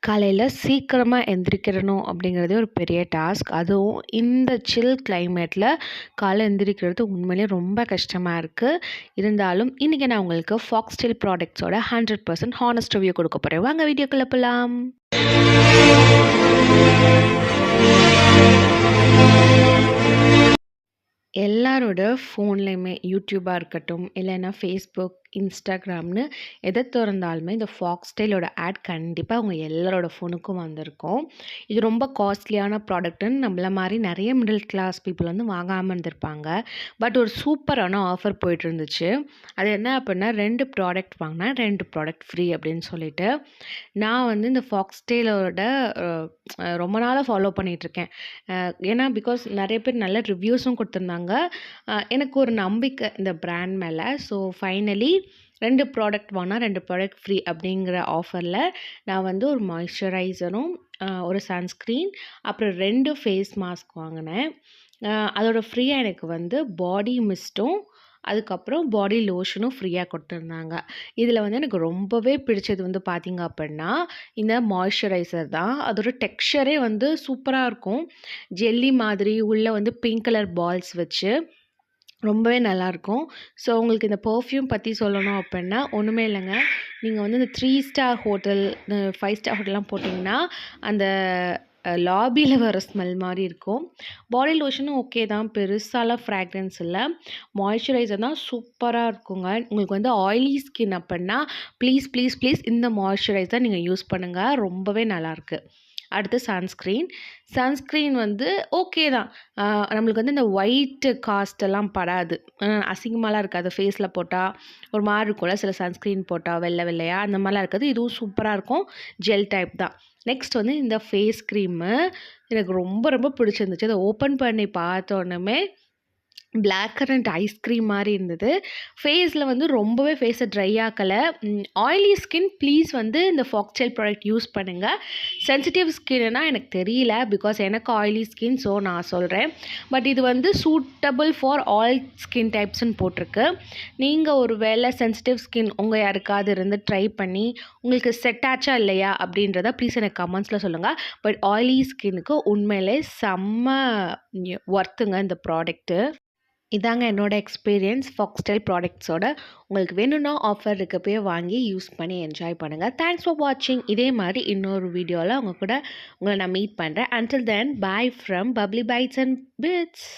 காலையில் சீக்கிரமாக எந்திரிக்கிறணும் அப்படிங்கிறதே ஒரு பெரிய டாஸ்க். அதுவும் இந்த சில் கிளைமேட்டில் காலைல எந்திரிக்கிறது உண்மையிலேயே ரொம்ப கஷ்டமாக இருக்குது. இருந்தாலும் இன்றைக்கி நான் உங்களுக்கு ஃபாக்ஸ்டெயில் ப்ராடக்ட்ஸோட 100% ஹானஸ்ட் ரிவ்யூ கொடுக்க போகிறேன். வாங்க வீடியோக்குள்ளே போகலாம். எல்லாரோட ஃபோன்லேயுமே யூடியூபாக இருக்கட்டும், இல்லைன்னா ஃபேஸ்புக், இன்ஸ்டாகிராம்னு எதை திறந்தாலுமே இந்த ஃபாக்ஸ்டெயிலோட ஆட் கண்டிப்பாக அவங்க எல்லாரோட ஃபோனுக்கும் வந்திருக்கும். இது ரொம்ப காஸ்ட்லியான ப்ராடக்ட்டுன்னு நம்மள மாதிரி நிறைய மிடில் கிளாஸ் பீப்புள் வந்து வாங்காமல் இருந்திருப்பாங்க. பட் ஒரு சூப்பரான ஆஃபர் போயிட்டு இருந்துச்சு. அது என்ன அப்படின்னா 2 ப்ராடக்ட் வாங்கினா 2 ப்ராடக்ட் ஃப்ரீ அப்படின்னு சொல்லிட்டு நான் வந்து இந்த ஃபாக்ஸ்டெயிலோட ரொம்ப நாளாக ஃபாலோ பண்ணிகிட்ருக்கேன். ஏன்னா பிகாஸ் நிறைய பேர் நல்ல ரிவ்யூஸும் கொடுத்துருந்தாங்க. எனக்கு ஒரு நம்பிக்கை இந்த பிராண்ட் மேலே. ஸோ ஃபைனலி 2 ப்ராடக்ட் வாங்கினா 2 ப்ராடக்ட் ஃப்ரீ அப்படிங்கிற ஆஃபரில் நான் வந்து ஒரு மாய்ஸ்சரைசரும், ஒரு சன்ஸ்க்ரீன், அப்புறம் 2 ஃபேஸ் மாஸ்க் வாங்கினேன். அதோட ஃப்ரீயாக எனக்கு வந்து பாடி மிஸ்ட்டும் அதுக்கப்புறம் பாடி லோஷனும் ஃப்ரீயாக கொடுத்துருந்தாங்க. இதில் வந்து எனக்கு ரொம்பவே பிடிச்சது வந்து பார்த்திங்க அப்படின்னா இந்த மாய்ஸ்சரைசர் தான். அதோட டெக்ஸ்சரே வந்து சூப்பராக இருக்கும். ஜெல்லி மாதிரி உள்ளே வந்து பிங்க் கலர் பால்ஸ் வச்சு ரொம்பவே நல்லாயிருக்கும். ஸோ உங்களுக்கு இந்த பர்ஃப்யூம் பற்றி சொல்லணும் அப்படின்னா ஒன்றுமே இல்லைங்க. நீங்கள் வந்து இந்த 3 ஸ்டார் ஹோட்டல், 5 ஸ்டார் ஹோட்டல்லாம் போட்டிங்கன்னா அந்த லாபியில் வர ஸ்மெல் மாதிரி இருக்கும். பாடி லோஷனும் ஓகே தான், பெருசாலாம் ஃப்ராக்ரன்ஸ் இல்லை. மாய்ஸ்சரைசர் தான் சூப்பராக இருக்குங்க. உங்களுக்கு வந்து ஆயிலி ஸ்கின் அப்படின்னா ப்ளீஸ் ப்ளீஸ் ப்ளீஸ் இந்த மாய்ஸ்சரைசர் நீங்கள் யூஸ் பண்ணுங்கள், ரொம்பவே நல்லாயிருக்கு. அடுத்து சன்ஸ்க்ரீன் வந்து ஓகே தான். நம்மளுக்கு வந்து இந்த ஒயிட்டு காஸ்ட்டெல்லாம் படாது, அசிங்கமாலாம் இருக்காது. ஃபேஸில் போட்டால் ஒரு மாதிரி இருக்கும்ல சில சன்ஸ்க்ரீன் போட்டால் வெள்ளை வெள்ளையாக, அந்த மாதிரிலாம் இருக்காது. இதுவும் சூப்பராக இருக்கும். ஜெல் டைப் தான். நெக்ஸ்ட் வந்து இந்த ஃபேஸ் க்ரீமு எனக்கு ரொம்ப ரொம்ப பிடிச்சிருந்துச்சு. அதை ஓப்பன் பண்ணி பார்த்தோன்னே பிளாக் கரண்ட் ஐஸ்கிரீம் மாதிரி இருந்தது. ஃபேஸில் வந்து ரொம்பவே ஃபேஸை ட்ரை ஆக்கலை. ஆயிலி ஸ்கின் ப்ளீஸ் வந்து இந்த ஃபாக்ஸ்டெயில் ப்ராடக்ட் யூஸ் பண்ணுங்கள். சென்சிட்டிவ் ஸ்கின்னா எனக்கு தெரியல, பிகாஸ் எனக்கு ஆயிலி ஸ்கின், ஸோ நான் சொல்கிறேன். பட் இது வந்து சூட்டபிள் ஃபார் ஆல் ஸ்கின் டைப்ஸ்ன்னு போட்டிருக்கு. நீங்கள் ஒரு வேளை சென்சிட்டிவ் ஸ்கின் உங்கள் யாருக்காவது இருந்து ட்ரை பண்ணி உங்களுக்கு செட் ஆச்சா இல்லையா அப்படின்றத ப்ளீஸ் எனக்கு கமெண்ட்ஸில் சொல்லுங்கள். பட் ஆயிலி ஸ்கின்னுக்கு உண்மையிலே செம்ம ஒர்த்துங்க இந்த ப்ராடக்ட்டு. இதாங்க என்னோடய எக்ஸ்பீரியன்ஸ் ஃபாக்ஸ்டெயில் ப்ராடக்ட்ஸோட. உங்களுக்கு வேணும்னா ஆஃபர் இருக்கப்பயே வாங்கி யூஸ் பண்ணி என்ஜாய் பண்ணுங்கள். தேங்க்ஸ் ஃபார் வாட்சிங். இதே மாதிரி இன்னொரு வீடியோவில் உங்களை நான் மீட் பண்ணுறேன். Until then, bye from Bubbly Bites and bits.